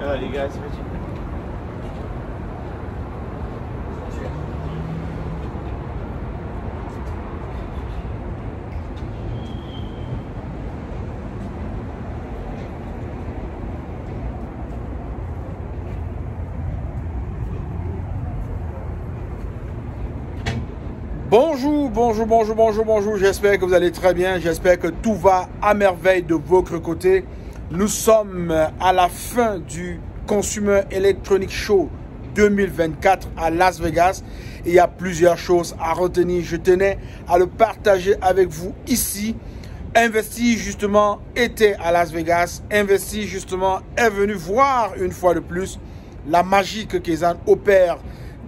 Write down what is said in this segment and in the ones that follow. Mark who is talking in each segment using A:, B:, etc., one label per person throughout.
A: Hello, you guys.
B: Bonjour, bonjour, bonjour, bonjour, bonjour. J'espère que vous allez très bien. J'espère que tout va à merveille de votre côté. Nous sommes à la fin du Consumer Electronics Show 2024 à Las Vegas. Et il y a plusieurs choses à retenir. Je tenais à le partager avec vous ici. Investi justement était à Las Vegas. Investi justement est venu voir une fois de plus la magie que Kezan opère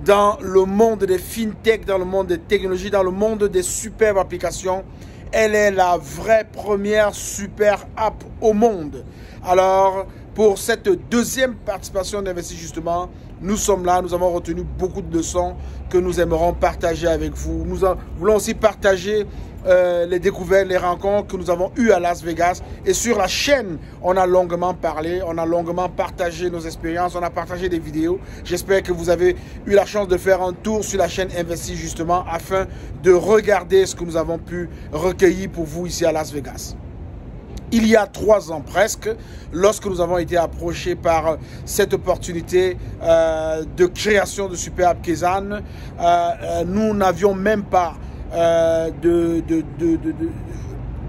B: dans le monde des fintech, dans le monde des technologies, dans le monde des superbes applications. Elle est la vraie première super app au monde. Alors, pour cette deuxième participation d'Investi justement, nous sommes là, nous avons retenu beaucoup de leçons que nous aimerons partager avec vous. Nous voulons aussi partager les découvertes, les rencontres que nous avons eues à Las Vegas. Et sur la chaîne, on a longuement parlé, on a longuement partagé nos expériences, on a partagé des vidéos. J'espère que vous avez eu la chance de faire un tour sur la chaîne Investi justement afin de regarder ce que nous avons pu recueillir pour vous ici à Las Vegas. Il y a 3 ans presque, lorsque nous avons été approchés par cette opportunité de création de Super App Kezan, nous n'avions même pas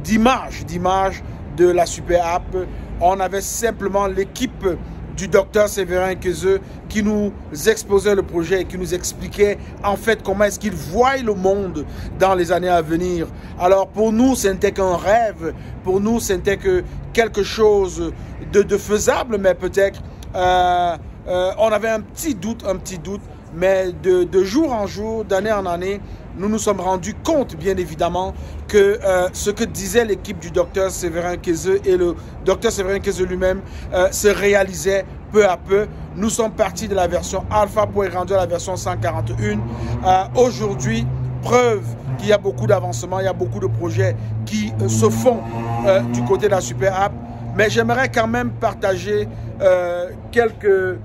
B: d'image de la Super App. On avait simplement l'équipe du docteur Séverin Kezeu qui nous exposait le projet et qui nous expliquait en fait comment est-ce qu'il voit le monde dans les années à venir. Alors pour nous, ce n'était qu'un rêve, pour nous, ce n'était que quelque chose de faisable, mais peut-être on avait un petit doute, mais de jour en jour, d'année en année, nous nous sommes rendus compte, bien évidemment, que ce que disait l'équipe du docteur Séverin Kezeu et le docteur Séverin Kezeu lui-même se réalisait peu à peu. Nous sommes partis de la version alpha pour être rendu à la version 141. Aujourd'hui, preuve qu'il y a beaucoup d'avancements, il y a beaucoup de projets qui se font du côté de la Super App. Mais j'aimerais quand même partager quelques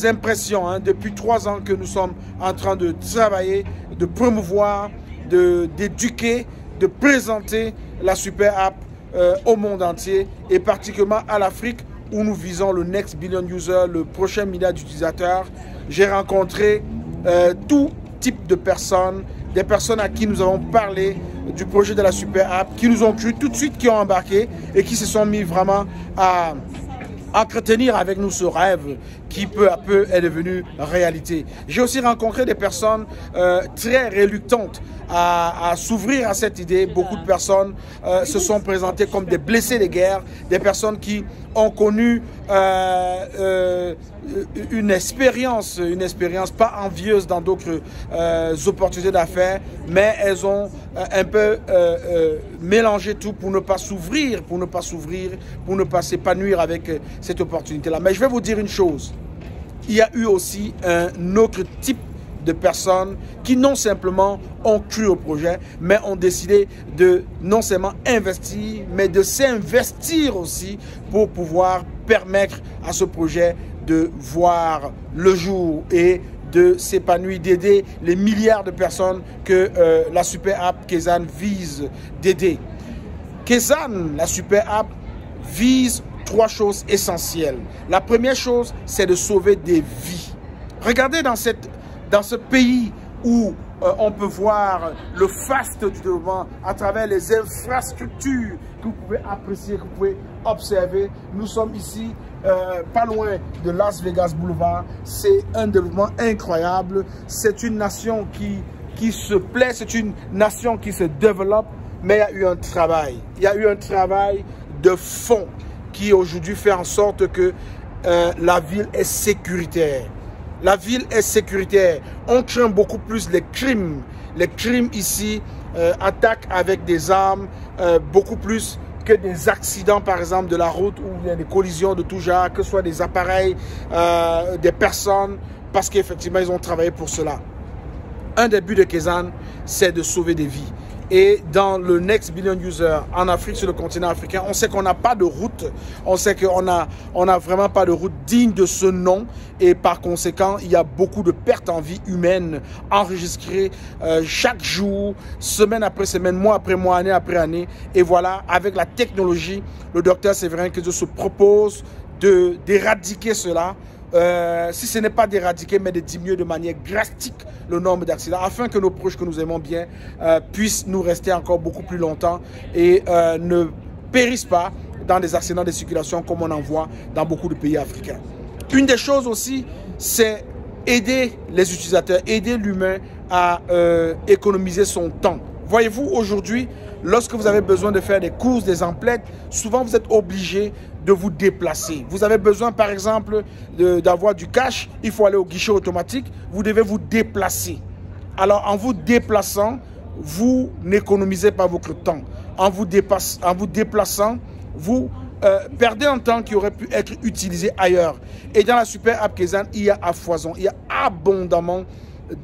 B: impressions depuis 3 ans que nous sommes en train de travailler, de promouvoir, d'éduquer, de présenter la Super App au monde entier et particulièrement à l'Afrique où nous visons le next billion user, le prochain milliard d'utilisateurs. J'ai rencontré tout type de personnes, des personnes à qui nous avons parlé du projet de la Super App, qui nous ont cru tout de suite, qui ont embarqué et qui se sont mis vraiment à entretenir avec nous ce rêve qui peu à peu est devenu réalité. J'ai aussi rencontré des personnes très reluctantes à s'ouvrir à cette idée. Beaucoup de personnes se sont présentées comme des blessés de guerre, des personnes qui ont connu une expérience pas envieuse dans d'autres opportunités d'affaires, mais elles ont un peu mélangé tout pour ne pas s'ouvrir, pour ne pas s'épanouir avec cette opportunité-là. Mais je vais vous dire une chose, il y a eu aussi un autre type de personnes qui non simplement ont cru au projet, mais ont décidé de non seulement investir, mais de s'investir aussi pour pouvoir permettre à ce projet de voir le jour et de s'épanouir, d'aider les milliards de personnes que la Super App Kezan vise d'aider. Kezan, la Super App, vise 3 choses essentielles. La première chose, c'est de sauver des vies. Regardez dans ce pays où on peut voir le faste du développement à travers les infrastructures que vous pouvez apprécier, que vous pouvez observer. Nous sommes ici, pas loin de Las Vegas Boulevard. C'est un développement incroyable. C'est une nation qui se plaît, c'est une nation qui se développe, mais il y a eu un travail. Il y a eu un travail de fond qui aujourd'hui fait en sorte que la ville est sécuritaire. La ville est sécuritaire. On craint beaucoup plus les crimes. Les crimes ici attaquent avec des armes beaucoup plus que des accidents, par exemple, de la route où il y a des collisions de tout genre, que ce soit des appareils, des personnes, parce qu'effectivement, ils ont travaillé pour cela. Un des buts de Kezan, c'est de sauver des vies. et dans le Next Billion User en Afrique, sur le continent africain, on sait qu'on n'a pas de route, on sait qu'on n'a vraiment pas de route digne de ce nom et par conséquent, il y a beaucoup de pertes en vie humaine enregistrées chaque jour, semaine après semaine, mois après mois, année après année. Et voilà, avec la technologie, le docteur Séverin Kézo se propose d'éradiquer cela. Si ce n'est pas d'éradiquer, mais de diminuer de manière drastique le nombre d'accidents, afin que nos proches que nous aimons bien puissent nous rester encore beaucoup plus longtemps et ne périssent pas dans des accidents de circulation comme on en voit dans beaucoup de pays africains. Une des choses aussi, c'est aider les utilisateurs, aider l'humain à économiser son temps. Voyez-vous, aujourd'hui, lorsque vous avez besoin de faire des courses, des emplettes, souvent vous êtes obligé de vous déplacer. Vous avez besoin, par exemple, d'avoir du cash, il faut aller au guichet automatique, vous devez vous déplacer. Alors, en vous déplaçant, vous n'économisez pas votre temps. En vous déplaçant, vous perdez un temps qui aurait pu être utilisé ailleurs. Et dans la super app Kezan, il y a à foison, il y a abondamment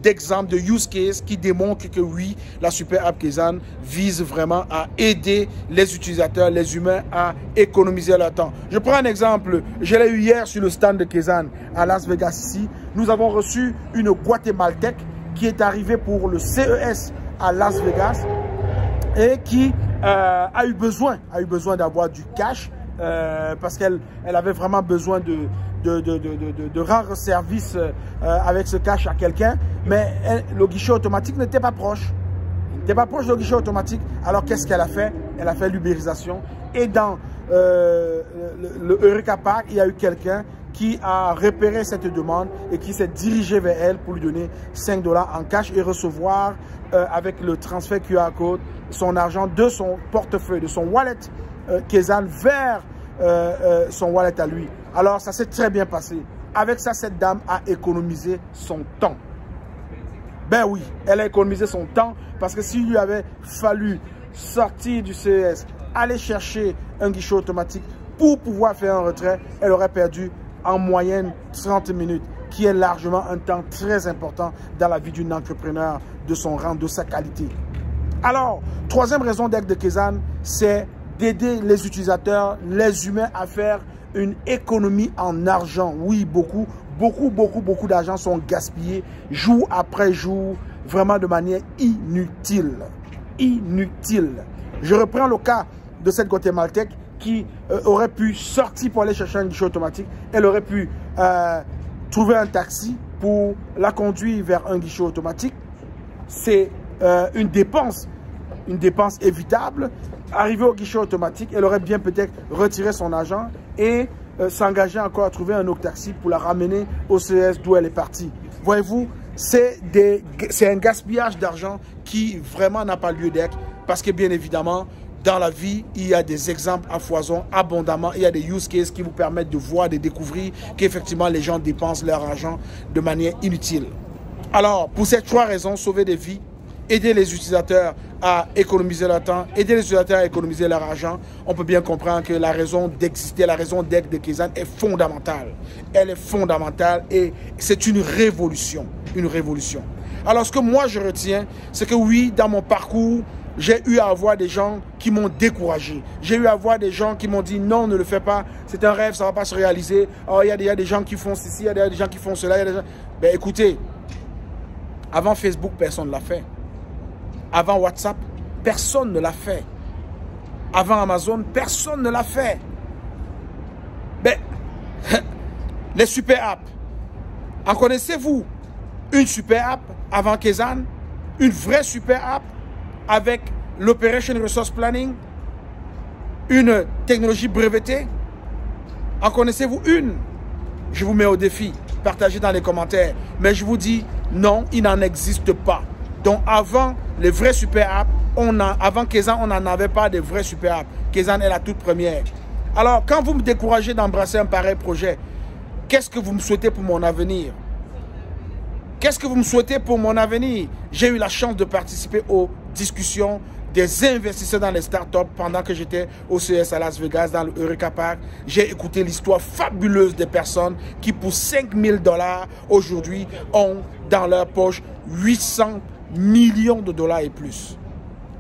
B: d'exemples, de use cases qui démontrent que oui, la super app Kezan vise vraiment à aider les utilisateurs, les humains à économiser leur temps. Je prends un exemple, je l'ai eu hier sur le stand de Kezan à Las Vegas ici. Nous avons reçu une Guatémaltèque qui est arrivée pour le CES à Las Vegas et qui a eu besoin d'avoir du cash parce qu'elle avait vraiment besoin de rendre service avec ce cash à quelqu'un, mais le guichet automatique n'était pas proche. Il n'était pas proche du guichet automatique. Alors qu'est-ce qu'elle a fait? Elle a fait l'ubérisation. Et dans le Eureka Park, il y a eu quelqu'un qui a repéré cette demande et qui s'est dirigé vers elle pour lui donner 5 $ en cash et recevoir avec le transfert QR code son argent de son portefeuille, de son wallet Kezan vers son wallet à lui. Alors ça s'est très bien passé. Avec ça, cette dame a économisé son temps. Ben oui, elle a économisé son temps parce que s'il lui avait fallu sortir du CES, aller chercher un guichet automatique pour pouvoir faire un retrait, elle aurait perdu en moyenne 30 minutes, qui est largement un temps très important dans la vie d'un entrepreneur de son rang, de sa qualité. Alors, troisième raison d'être de Kezan, c'est d'aider les utilisateurs, les humains à faire une économie en argent. Oui, beaucoup d'argent sont gaspillés jour après jour, vraiment de manière inutile. Inutile. Je reprends le cas de cette Guatémaltèque qui aurait pu sortir pour aller chercher un guichet automatique. Elle aurait pu trouver un taxi pour la conduire vers un guichet automatique. C'est une dépense évitable. Arriver au guichet automatique, elle aurait bien peut-être retiré son argent et s'engager encore à trouver un autre taxi pour la ramener au CES d'où elle est partie. Voyez-vous, c'est un gaspillage d'argent qui vraiment n'a pas lieu d'être parce que bien évidemment, dans la vie, il y a des exemples à foison abondamment. Il y a des use cases qui vous permettent de voir, de découvrir qu'effectivement les gens dépensent leur argent de manière inutile. Alors, pour ces trois raisons, sauver des vies, aider les utilisateurs à économiser leur temps, aider les utilisateurs à économiser leur argent, on peut bien comprendre que la raison d'exister, la raison d'être de Kezan est fondamentale. Elle est fondamentale et c'est une révolution. Une révolution. Alors, ce que moi je retiens, c'est que oui, dans mon parcours, j'ai eu à avoir des gens qui m'ont découragé. J'ai eu à avoir des gens qui m'ont dit non, ne le fais pas, c'est un rêve, ça ne va pas se réaliser. Oh, il y a des gens qui font ceci, il y a des gens qui font cela. Ben, écoutez, avant Facebook, personne ne l'a fait. Avant WhatsApp, personne ne l'a fait. Avant Amazon, personne ne l'a fait. Mais les super apps, en connaissez-vous une super app avant Kezan? Une vraie super app avec l'Operation Resource Planning? Une technologie brevetée? En connaissez-vous une? Je vous mets au défi. Partagez dans les commentaires. Mais je vous dis, non, il n'en existe pas. Donc avant les vrais super apps, avant Kezan, on n'en avait pas de vrais super apps. Kezan est la toute première. Alors, quand vous me découragez d'embrasser un pareil projet, qu'est-ce que vous me souhaitez pour mon avenir? Qu'est-ce que vous me souhaitez pour mon avenir? J'ai eu la chance de participer aux discussions des investisseurs dans les startups pendant que j'étais au CES à Las Vegas, dans le Eureka Park. J'ai écouté l'histoire fabuleuse des personnes qui, pour 5 000 $ aujourd'hui, ont dans leur poche 800 millions de dollars et plus.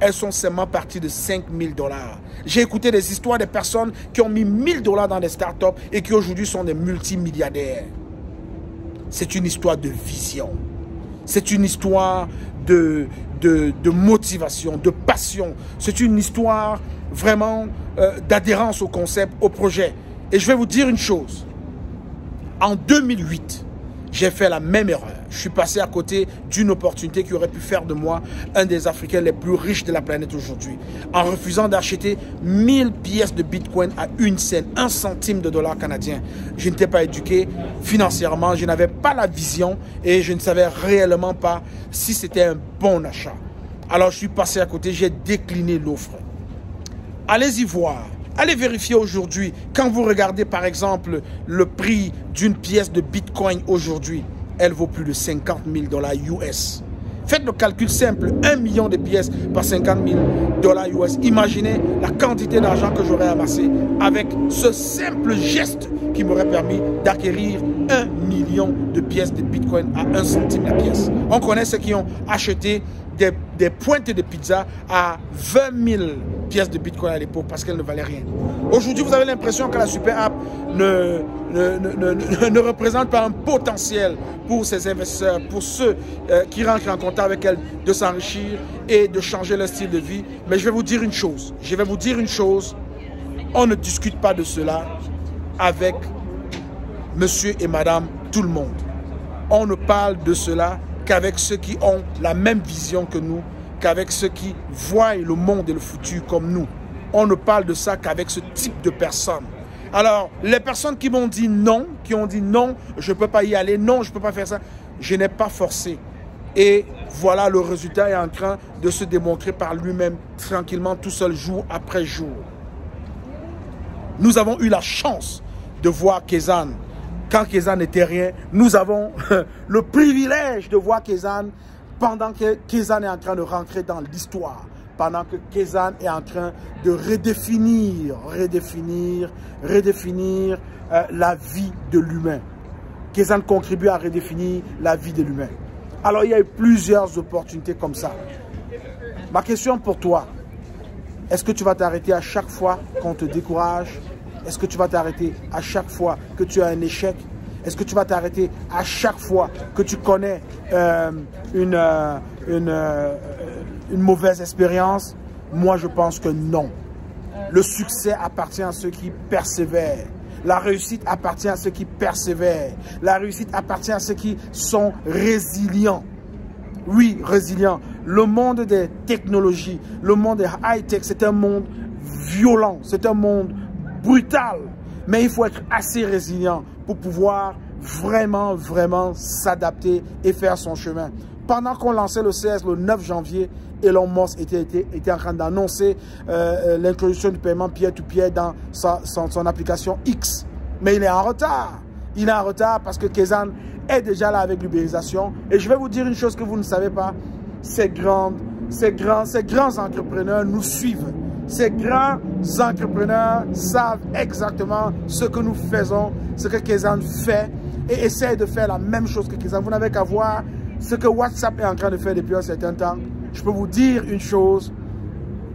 B: elles sont seulement parties de 5 000 $. J'ai écouté des histoires de personnes qui ont mis 1 000 $ dans des startups et qui aujourd'hui sont des multimilliardaires. C'est une histoire de vision. C'est une histoire de motivation, de passion. C'est une histoire vraiment d'adhérence au concept, au projet. Et je vais vous dire une chose. En 2008, j'ai fait la même erreur. Je suis passé à côté d'une opportunité qui aurait pu faire de moi un des Africains les plus riches de la planète aujourd'hui. En refusant d'acheter 1000 pièces de Bitcoin à 1 cent, 1 centime de dollar canadien. Je n'étais pas éduqué financièrement, je n'avais pas la vision et je ne savais réellement pas si c'était un bon achat. Alors je suis passé à côté, j'ai décliné l'offre. Allez-y voir. Allez vérifier aujourd'hui, quand vous regardez par exemple le prix d'une pièce de Bitcoin aujourd'hui, elle vaut plus de 50 000 $ US. Faites le calcul simple, 1 million de pièces par 50 000 $ US. Imaginez la quantité d'argent que j'aurais amassé avec ce simple geste qui m'aurait permis d'acquérir 1 million de pièces de Bitcoin à 1 centime la pièce. On connaît ceux qui ont acheté des pointes de pizza à 20 000 pièces de Bitcoin à l'époque parce qu'elles ne valaient rien. Aujourd'hui, vous avez l'impression que la Super App ne représente pas un potentiel pour ces investisseurs, pour ceux qui rentrent en contact avec elle, de s'enrichir et de changer leur style de vie. Mais je vais vous dire une chose. On ne discute pas de cela avec monsieur et madame tout le monde. On ne parle de cela qu'avec ceux qui ont la même vision que nous, qu'avec ceux qui voient le monde et le futur comme nous. On ne parle de ça qu'avec ce type de personnes. Alors, les personnes qui m'ont dit non, je ne peux pas y aller, non, je ne peux pas faire ça, je n'ai pas forcé. Et voilà, le résultat est en train de se démontrer par lui-même, tranquillement, tout seul, jour après jour. Nous avons eu la chance de voir Kezan. Quand Kezan n'était rien, nous avons le privilège de voir Kezan pendant que Kezan est en train de rentrer dans l'histoire, pendant que Kezan est en train de redéfinir la vie de l'humain. Kezan contribue à redéfinir la vie de l'humain. Alors il y a eu plusieurs opportunités comme ça. Ma question pour toi, est-ce que tu vas t'arrêter à chaque fois qu'on te décourage? Est-ce que tu vas t'arrêter à chaque fois que tu as un échec? Est-ce que tu vas t'arrêter à chaque fois que tu connais une mauvaise expérience? Moi, je pense que non. Le succès appartient à ceux qui persévèrent. La réussite appartient à ceux qui persévèrent. La réussite appartient à ceux qui sont résilients. Oui, résilients. Le monde des technologies, le monde des high-tech, c'est un monde violent, c'est un monde brutal. Mais il faut être assez résilient pour pouvoir vraiment s'adapter et faire son chemin. Pendant qu'on lançait le 16, le 9 janvier, Elon Musk était en train d'annoncer l'introduction du paiement peer-to-peer dans son application X. Mais il est en retard. Il est en retard parce que Kezan est déjà là avec l'ubérisation. Et je vais vous dire une chose que vous ne savez pas. Ces grands entrepreneurs nous suivent. Ces grands entrepreneurs savent exactement ce que nous faisons, ce que Kezan fait et essaient de faire la même chose que Kezan. Vous n'avez qu'à voir ce que WhatsApp est en train de faire depuis un certain temps. Je peux vous dire une chose,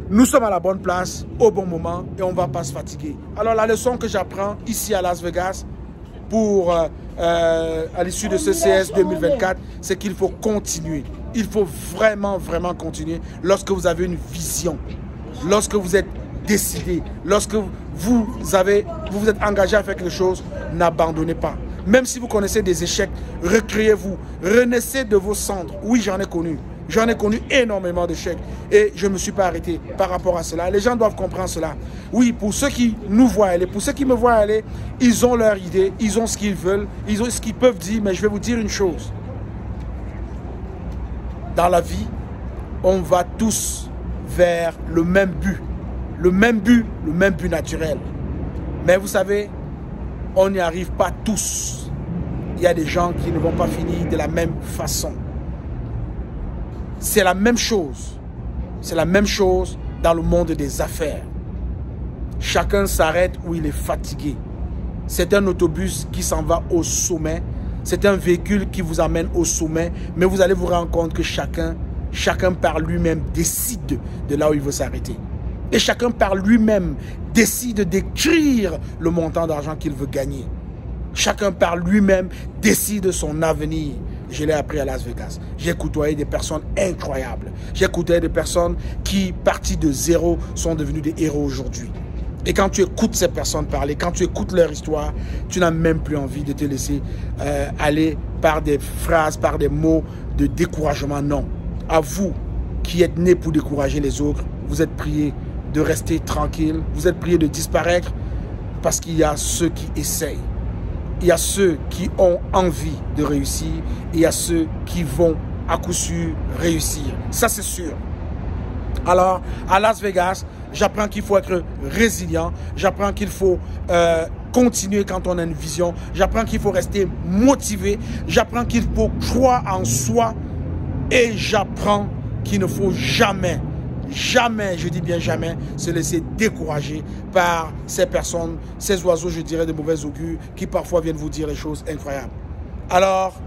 B: nous sommes à la bonne place, au bon moment et on ne va pas se fatiguer. Alors la leçon que j'apprends ici à Las Vegas pour à l'issue de ce CS 2024, c'est qu'il faut continuer. Il faut vraiment continuer lorsque vous avez une vision. Lorsque vous êtes décidé, lorsque vous vous êtes engagé à faire quelque chose, n'abandonnez pas. Même si vous connaissez des échecs, recréez-vous, renaissez de vos cendres. Oui, j'en ai connu. J'en ai connu énormément d'échecs et je ne me suis pas arrêté par rapport à cela. Les gens doivent comprendre cela. Oui, pour ceux qui nous voient aller, pour ceux qui me voient aller, ils ont leur idée, ils ont ce qu'ils veulent, ils ont ce qu'ils peuvent dire, mais je vais vous dire une chose. Dans la vie, on va tous vers le même but. Le même but naturel. Mais vous savez, on n'y arrive pas tous. Il y a des gens qui ne vont pas finir de la même façon. C'est la même chose. C'est la même chose dans le monde des affaires. Chacun s'arrête où il est fatigué. C'est un autobus qui s'en va au sommet. C'est un véhicule qui vous amène au sommet. Mais vous allez vous rendre compte que chacun chacun par lui-même décide de là où il veut s'arrêter. Et chacun par lui-même décide d'écrire le montant d'argent qu'il veut gagner. Chacun par lui-même décide de son avenir. Je l'ai appris à Las Vegas. J'ai côtoyé des personnes incroyables. J'ai côtoyé des personnes qui, parties de zéro, sont devenues des héros aujourd'hui. Et quand tu écoutes ces personnes parler, quand tu écoutes leur histoire, tu n'as même plus envie de te laisser aller par des phrases, par des mots de découragement. Non. À vous qui êtes nés pour décourager les autres, vous êtes priés de rester tranquille. Vous êtes priés de disparaître parce qu'il y a ceux qui essayent. Il y a ceux qui ont envie de réussir. Et il y a ceux qui vont à coup sûr réussir. Ça, c'est sûr. Alors, à Las Vegas, j'apprends qu'il faut être résilient. J'apprends qu'il faut continuer quand on a une vision. J'apprends qu'il faut rester motivé. J'apprends qu'il faut croire en soi. Et j'apprends qu'il ne faut jamais, je dis bien jamais, se laisser décourager par ces personnes, ces oiseaux, je dirais, de mauvais augure, qui parfois viennent vous dire des choses incroyables. Alors,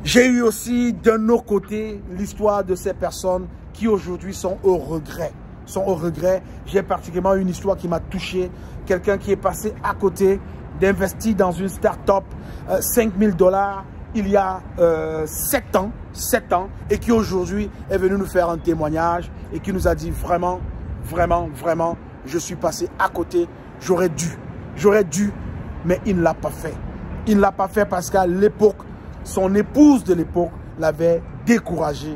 B: j'ai eu aussi d'un autre côté l'histoire de ces personnes qui aujourd'hui sont au regret. J'ai particulièrement une histoire qui m'a touché. Quelqu'un qui est passé à côté d'investir dans une start-up 5 000 $ il y a 7 ans, et qui aujourd'hui est venu nous faire un témoignage et qui nous a dit vraiment, je suis passé à côté, j'aurais dû, mais il ne l'a pas fait. Il ne l'a pas fait parce qu'à l'époque, son épouse de l'époque l'avait découragé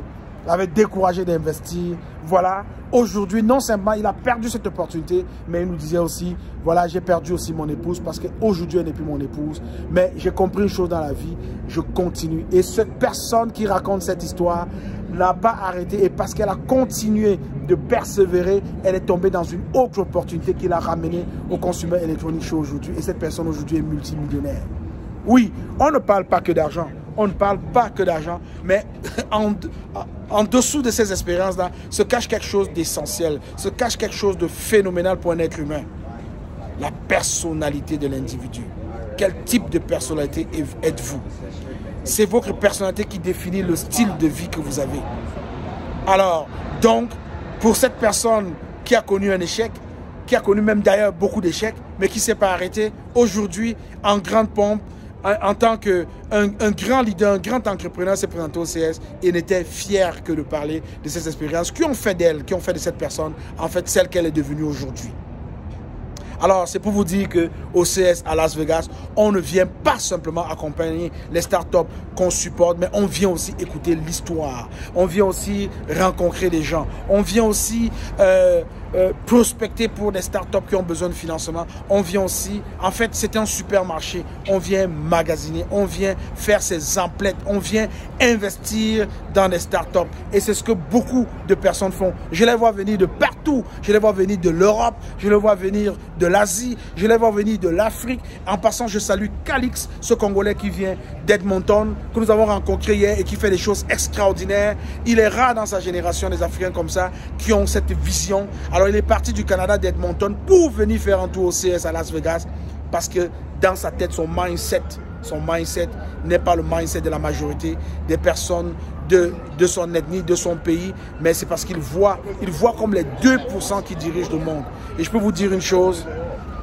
B: d'investir. Voilà, aujourd'hui, non seulement il a perdu cette opportunité, mais il nous disait aussi, voilà, j'ai perdu aussi mon épouse parce qu'aujourd'hui, elle n'est plus mon épouse. Mais j'ai compris une chose dans la vie, je continue. Et cette personne qui raconte cette histoire n'a pas arrêté. Et parce qu'elle a continué de persévérer, elle est tombée dans une autre opportunité qui l'a ramenée au Consumer Electronics Show aujourd'hui. Et cette personne aujourd'hui est multimillionnaire. Oui, on ne parle pas que d'argent. On ne parle pas que d'argent, mais en dessous de ces expériences-là se cache quelque chose d'essentiel, se cache quelque chose de phénoménal pour un être humain. La personnalité de l'individu. Quel type de personnalité êtes-vous? C'est votre personnalité qui définit le style de vie que vous avez. Alors, donc, pour cette personne qui a connu un échec, qui a connu même d'ailleurs beaucoup d'échecs, mais qui ne s'est pas arrêté, aujourd'hui, en grande pompe, en tant qu'un grand leader, un grand entrepreneur s'est présenté au CS et n'était fier que de parler de ces expériences qui ont fait d'elle, qui ont fait de cette personne, en fait, celle qu'elle est devenue aujourd'hui. Alors, c'est pour vous dire qu'au CS à Las Vegas, on ne vient pas simplement accompagner les startups qu'on supporte, mais on vient aussi écouter l'histoire. On vient aussi rencontrer des gens. On vient aussi prospecter pour des startups qui ont besoin de financement. On vient aussi, en fait, c'est un supermarché. On vient magasiner, on vient faire ses emplettes, on vient investir dans des startups. Et c'est ce que beaucoup de personnes font. Je les vois venir de partout. Je les vois venir de l'Europe, je les vois venir de l'Asie, je les vois venir de l'Afrique. En passant, je salue Calix, ce Congolais qui vient d'Edmonton, que nous avons rencontré hier et qui fait des choses extraordinaires. Il est rare dans sa génération des Africains comme ça, qui ont cette vision. Alors, il est parti du Canada, d'Edmonton, pour venir faire un tour au CS à Las Vegas, parce que dans sa tête, son mindset n'est pas le mindset de la majorité des personnes de son ethnie, de son pays, mais c'est parce qu'il voit comme les 2% qui dirigent le monde. Et je peux vous dire une chose,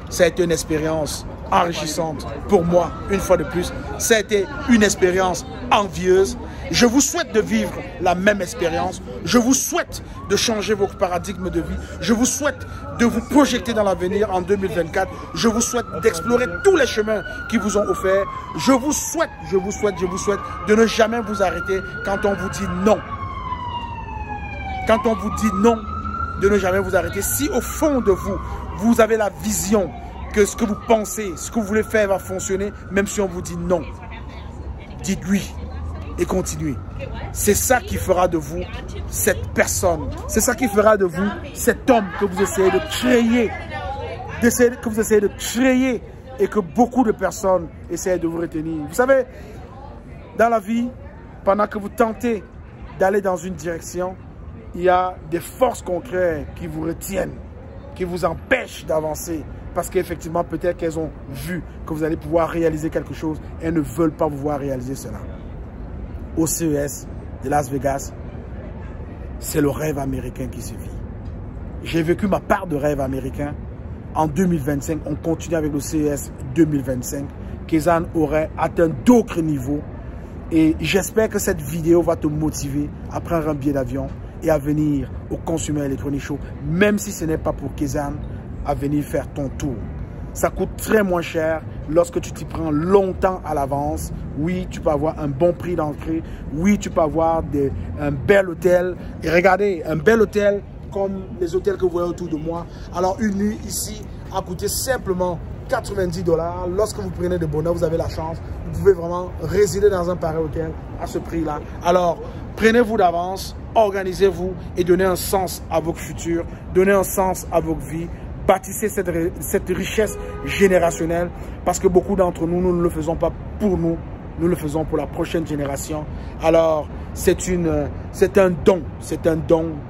B: ça a été une expérience enrichissante pour moi, une fois de plus. Ça a été une expérience envieuse. Je vous souhaite de vivre la même expérience. Je vous souhaite de changer votre paradigme de vie. Je vous souhaite de vous projeter dans l'avenir en 2024. Je vous souhaite d'explorer tous les chemins qui vous ont offerts. Je vous souhaite de ne jamais vous arrêter quand on vous dit non. Quand on vous dit non, de ne jamais vous arrêter. Si au fond de vous, vous avez la vision que ce que vous pensez, ce que vous voulez faire va fonctionner, même si on vous dit non, dites oui et continuez. C'est ça qui fera de vous cette personne. C'est ça qui fera de vous cet homme que vous essayez de créer. Que vous essayez de créer et que beaucoup de personnes essayent de vous retenir. Vous savez, dans la vie, pendant que vous tentez d'aller dans une direction, il y a des forces contraires qui vous retiennent, qui vous empêchent d'avancer. Parce qu'effectivement, peut-être qu'elles ont vu que vous allez pouvoir réaliser quelque chose et elles ne veulent pas vous voir réaliser cela. Au CES de Las Vegas, c'est le rêve américain qui se vit. J'ai vécu ma part de rêve américain. En 2025, on continue avec le CES 2025. Kezan aurait atteint d'autres niveaux. Et j'espère que cette vidéo va te motiver à prendre un billet d'avion et à venir au Consumer Electronics Show, même si ce n'est pas pour Kezan, à venir faire ton tour. Ça coûte très moins cher lorsque tu t'y prends longtemps à l'avance. Oui, tu peux avoir un bon prix d'entrée. Oui, tu peux avoir un bel hôtel. Et regardez, un bel hôtel comme les hôtels que vous voyez autour de moi. Alors, une nuit ici a coûté simplement 90 $. Lorsque vous prenez de bonheur, vous avez la chance. Vous pouvez vraiment résider dans un pareil hôtel à ce prix-là. Alors, prenez-vous d'avance, organisez-vous et donnez un sens à votre futur. Donnez un sens à votre vie. Bâtissez cette richesse générationnelle parce que beaucoup d'entre nous, nous ne le faisons pas pour nous. Nous le faisons pour la prochaine génération. Alors, c'est un don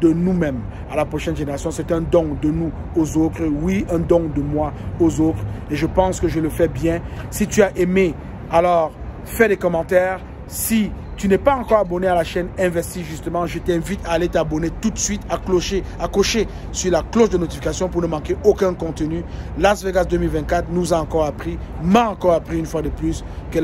B: de nous-mêmes à la prochaine génération. C'est un don de nous aux autres. Oui, un don de moi aux autres. Et je pense que je le fais bien. Si tu as aimé, alors fais des commentaires. Si tu n'es pas encore abonné à la chaîne Investis, justement, je t'invite à aller t'abonner tout de suite, à cocher sur la cloche de notification pour ne manquer aucun contenu. Las Vegas 2024 nous a encore appris, m'a encore appris une fois de plus que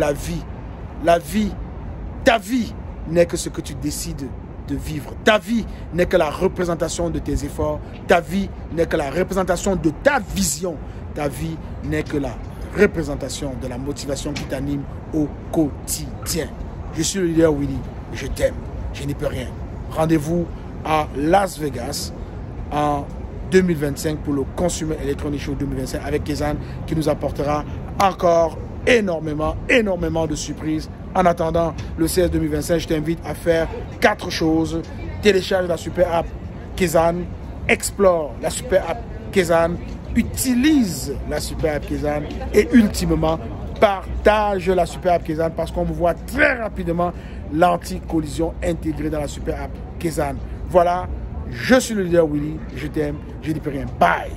B: ta vie n'est que ce que tu décides de vivre. Ta vie n'est que la représentation de tes efforts. Ta vie n'est que la représentation de ta vision. Ta vie n'est que la représentation de la motivation qui t'anime au quotidien. Je suis le leader Willy, je t'aime, je n'y peux rien. Rendez-vous à Las Vegas en 2025 pour le Consumer Electronics Show 2025 avec Kezan qui nous apportera encore énormément de surprises. En attendant le CES 2025, je t'invite à faire 4 choses. Télécharge la super app Kezan, explore la super app Kezan, utilise la super app Kezan et ultimement partage la super app Kezan parce qu'on me voit très rapidement l'anti-collision intégrée dans la super app Kezan. Voilà, je suis le leader Willy, je t'aime, je n'y peux rien. Bye!